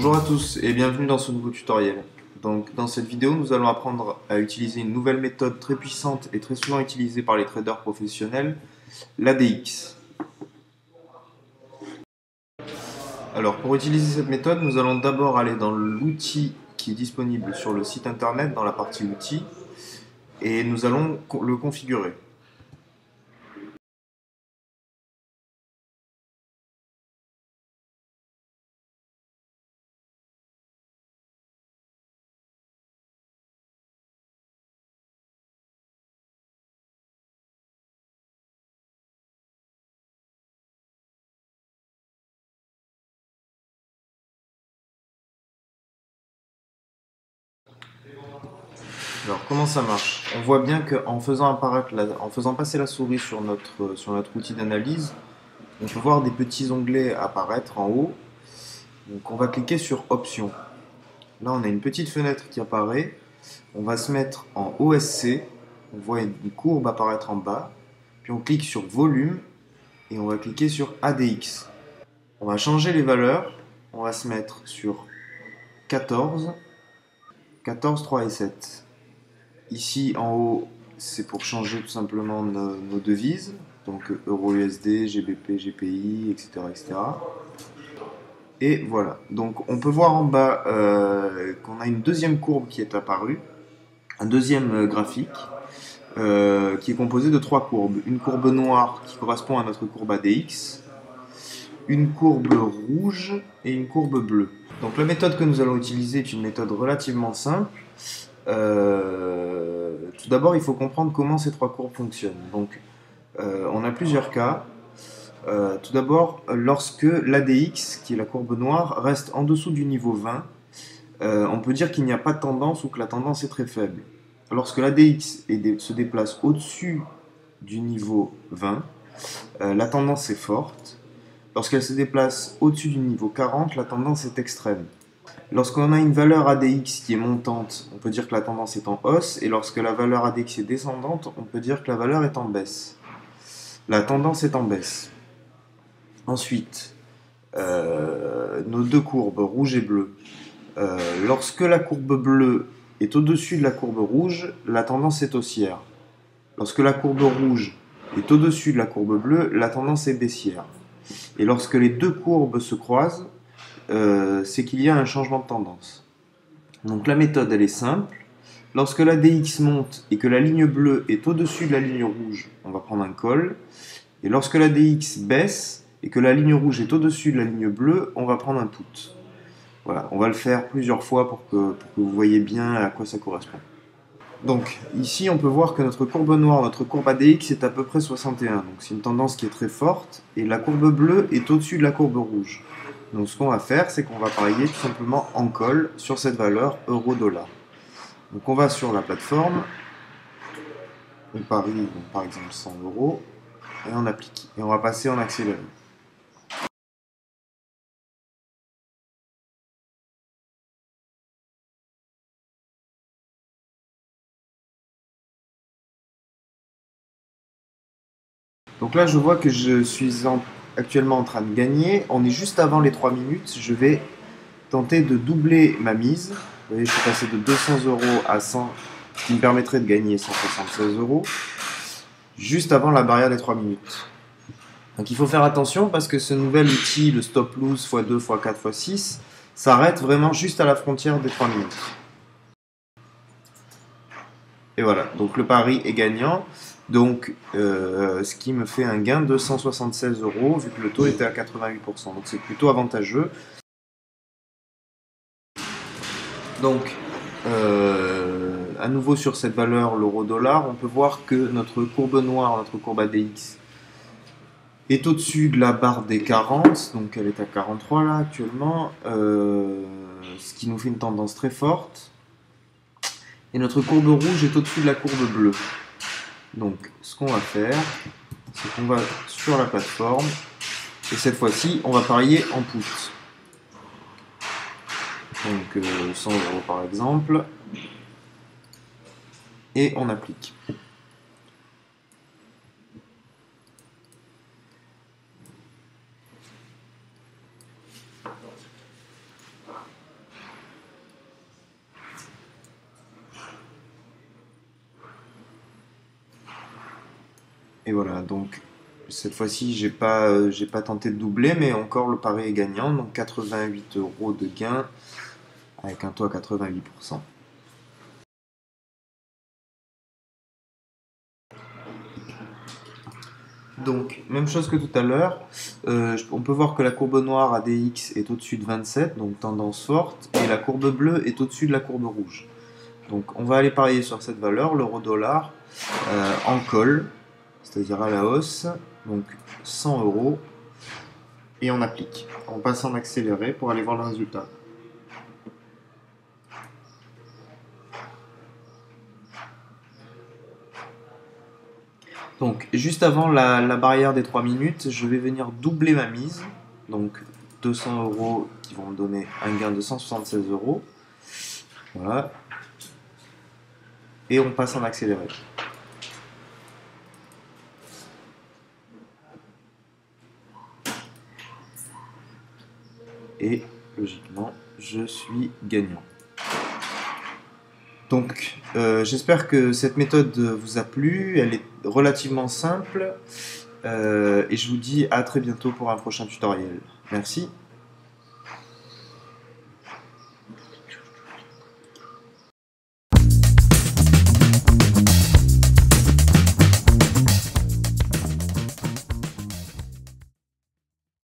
Bonjour à tous et bienvenue dans ce nouveau tutoriel. Donc, dans cette vidéo, nous allons apprendre à utiliser une nouvelle méthode très puissante et très souvent utilisée par les traders professionnels, l'ADX. Alors, pour utiliser cette méthode, nous allons d'abord aller dans l'outil qui est disponible sur le site internet, dans la partie outils, et nous allons le configurer. Alors, comment ça marche? On voit bien qu'en faisant en faisant passer la souris sur notre outil d'analyse, on peut voir des petits onglets apparaître en haut. Donc, on va cliquer sur Options. Là, on a une petite fenêtre qui apparaît. On va se mettre en OSC. On voit une courbe apparaître en bas. Puis on clique sur Volume et on va cliquer sur ADX. On va changer les valeurs. On va se mettre sur 14, 14, 3 et 7. Ici, en haut, c'est pour changer tout simplement nos devises. Donc Euro USD, GBP, GPI, etc., etc. Et voilà. Donc on peut voir en bas qu'on a une deuxième courbe qui est apparue, un deuxième graphique qui est composé de trois courbes. Une courbe noire qui correspond à notre courbe ADX, une courbe rouge et une courbe bleue. Donc la méthode que nous allons utiliser est une méthode relativement simple. Tout d'abord, il faut comprendre comment ces trois courbes fonctionnent. Donc on a plusieurs cas. Tout d'abord, lorsque l'ADX, qui est la courbe noire, reste en dessous du niveau 20, on peut dire qu'il n'y a pas de tendance ou que la tendance est très faible. Lorsque l'ADX se déplace au-dessus du niveau 20, la tendance est forte. Lorsqu'elle se déplace au-dessus du niveau 40, la tendance est extrême. Lorsqu'on a une valeur ADX qui est montante, on peut dire que la tendance est en hausse, et lorsque la valeur ADX est descendante, on peut dire que la valeur est en baisse. La tendance est en baisse. Ensuite, nos deux courbes, rouge et bleu. Lorsque la courbe bleue est au-dessus de la courbe rouge, la tendance est haussière. Lorsque la courbe rouge est au-dessus de la courbe bleue, la tendance est baissière. Et lorsque les deux courbes se croisent, c'est qu'il y a un changement de tendance. Donc la méthode, elle est simple. Lorsque la DX monte et que la ligne bleue est au-dessus de la ligne rouge, on va prendre un call. Et lorsque la DX baisse et que la ligne rouge est au-dessus de la ligne bleue, on va prendre un put. Voilà, on va le faire plusieurs fois pour que vous voyez bien à quoi ça correspond. Donc ici on peut voir que notre courbe noire, notre courbe ADX est à peu près 61. Donc c'est une tendance qui est très forte et la courbe bleue est au-dessus de la courbe rouge. Donc ce qu'on va faire, c'est qu'on va parier tout simplement en call sur cette valeur euro-dollar. Donc on va sur la plateforme, on parie donc, par exemple 100 euros et on applique. Et on va passer en accéléré. Donc là, je vois que je suis actuellement en train de gagner. On est juste avant les 3 minutes. Je vais tenter de doubler ma mise. Vous voyez, je suis passé de 200 euros à 100, ce qui me permettrait de gagner 176 euros, juste avant la barrière des 3 minutes. Donc il faut faire attention parce que ce nouvel outil, le stop loss x2, x4, x6, s'arrête vraiment juste à la frontière des 3 minutes. Et voilà, donc le pari est gagnant. Donc, ce qui me fait un gain de 176 euros vu que le taux était à 88%. Donc, c'est plutôt avantageux. Donc, à nouveau sur cette valeur, l'euro-dollar, on peut voir que notre courbe noire, notre courbe ADX, est au-dessus de la barre des 40. Donc, elle est à 43 là actuellement. Ce qui nous fait une tendance très forte. Et notre courbe rouge est au-dessus de la courbe bleue. Donc, ce qu'on va faire, c'est qu'on va sur la plateforme et cette fois-ci, on va parier en put. Donc, 100 euros par exemple. Et on applique. Et voilà, donc cette fois-ci, j'ai pas tenté de doubler, mais encore le pari est gagnant. Donc 88 euros de gain avec un taux à 88%. Donc, même chose que tout à l'heure, on peut voir que la courbe noire ADX est au-dessus de 27, donc tendance forte, et la courbe bleue est au-dessus de la courbe rouge. Donc, on va aller parier sur cette valeur, l'euro-dollar, en call, c'est-à-dire à la hausse, donc 100 euros, et on applique. On passe en accéléré pour aller voir le résultat. Donc, juste avant la barrière des 3 minutes, je vais venir doubler ma mise. Donc, 200 euros qui vont me donner un gain de 176 euros. Voilà. Et on passe en accéléré. Et logiquement, je suis gagnant. Donc, j'espère que cette méthode vous a plu. Elle est relativement simple. Et je vous dis à très bientôt pour un prochain tutoriel. Merci.